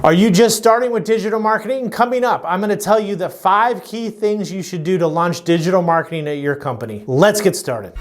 Are you just starting with digital marketing? Coming up, I'm going to tell you the 5 key things you should do to launch digital marketing at your company. Let's get started.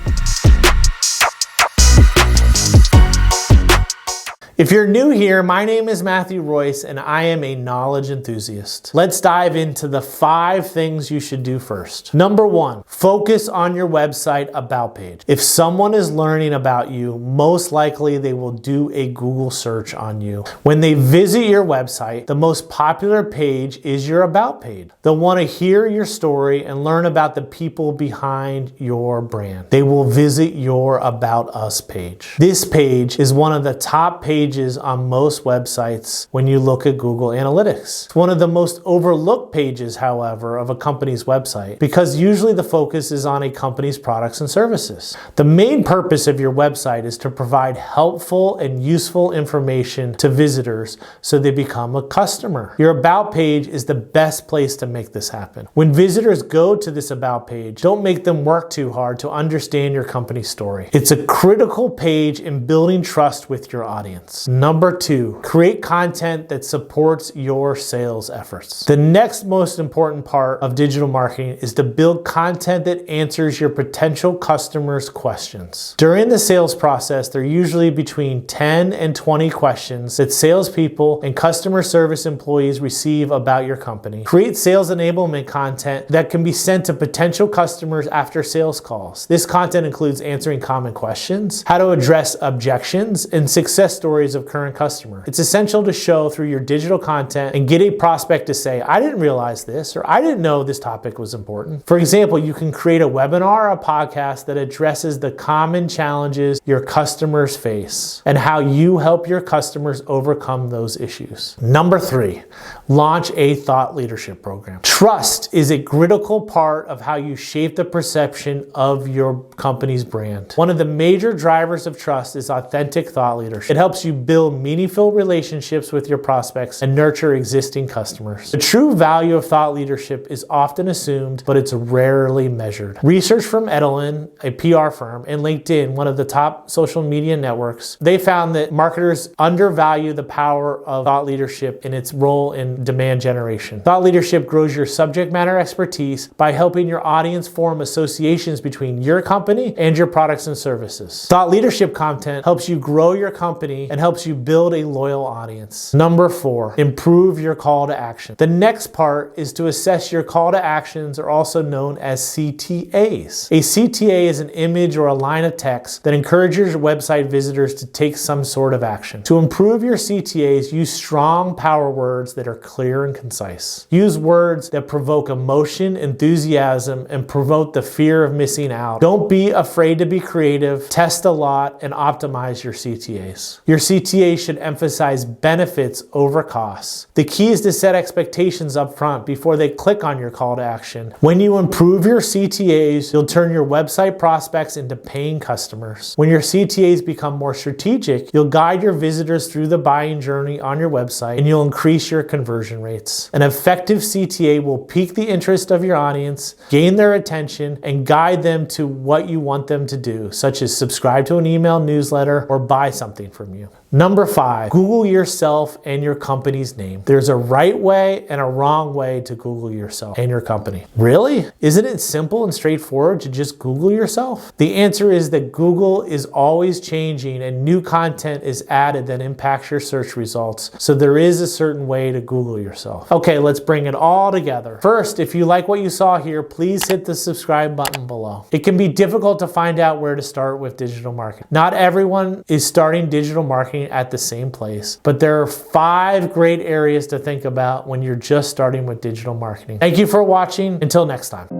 If you're new here, my name is Matthew Royce and I am a knowledge enthusiast. Let's dive into the 5 things you should do first. Number 1, focus on your website about page. If someone is learning about you, most likely they will do a Google search on you. When they visit your website, the most popular page is your about page. They'll want to hear your story and learn about the people behind your brand. They will visit your About Us page. This page is one of the top pages on most websites when you look at Google Analytics. It's one of the most overlooked pages, however, of a company's website because usually the focus is on a company's products and services. The main purpose of your website is to provide helpful and useful information to visitors so they become a customer. Your About page is the best place to make this happen. When visitors go to this About page, don't make them work too hard to understand your company's story. It's a critical page in building trust with your audience. Number 2, create content that supports your sales efforts. The next most important part of digital marketing is to build content that answers your potential customers' questions. During the sales process, there are usually between 10 and 20 questions that salespeople and customer service employees receive about your company. Create sales enablement content that can be sent to potential customers after sales calls. This content includes answering common questions, how to address objections, and success stories of current customers. It's essential to show through your digital content and get a prospect to say, I didn't realize this, or I didn't know this topic was important. For example, you can create a webinar or a podcast that addresses the common challenges your customers face and how you help your customers overcome those issues. Number 3, launch a thought leadership program. Trust is a critical part of how you shape the perception of your company's brand. One of the major drivers of trust is authentic thought leadership. It helps you build meaningful relationships with your prospects and nurture existing customers. The true value of thought leadership is often assumed, but it's rarely measured. Research from Edelman, a PR firm, and LinkedIn, one of the top social media networks, they found that marketers undervalue the power of thought leadership in its role in demand generation. Thought leadership grows your subject matter expertise by helping your audience form associations between your company and your products and services. Thought leadership content helps you grow your company and helps you build a loyal audience. Number 4, improve your call to action. The next part is to assess your call to actions, are also known as CTAs. A CTA is an image or a line of text that encourages your website visitors to take some sort of action. To improve your CTAs, use strong power words that are clear and concise. Use words that provoke emotion, enthusiasm, and promote the fear of missing out. Don't be afraid to be creative, test a lot, and optimize your CTAs. Your CTAs should emphasize benefits over costs. The key is to set expectations up front before they click on your call to action. When you improve your CTAs, you'll turn your website prospects into paying customers. When your CTAs become more strategic, you'll guide your visitors through the buying journey on your website and you'll increase your conversion rates. An effective CTA will pique the interest of your audience, gain their attention, and guide them to what you want them to do, such as subscribe to an email newsletter or buy something from you. Number 5, Google yourself and your company's name. There's a right way and a wrong way to Google yourself and your company. Really? Isn't it simple and straightforward to just Google yourself? The answer is that Google is always changing and new content is added that impacts your search results. So there is a certain way to Google yourself. Okay, let's bring it all together. First, if you like what you saw here, please hit the subscribe button below. It can be difficult to find out where to start with digital marketing. Not everyone is starting digital marketing at the same place, but there are 5 great areas to think about when you're just starting with digital marketing. Thank you for watching. Until next time.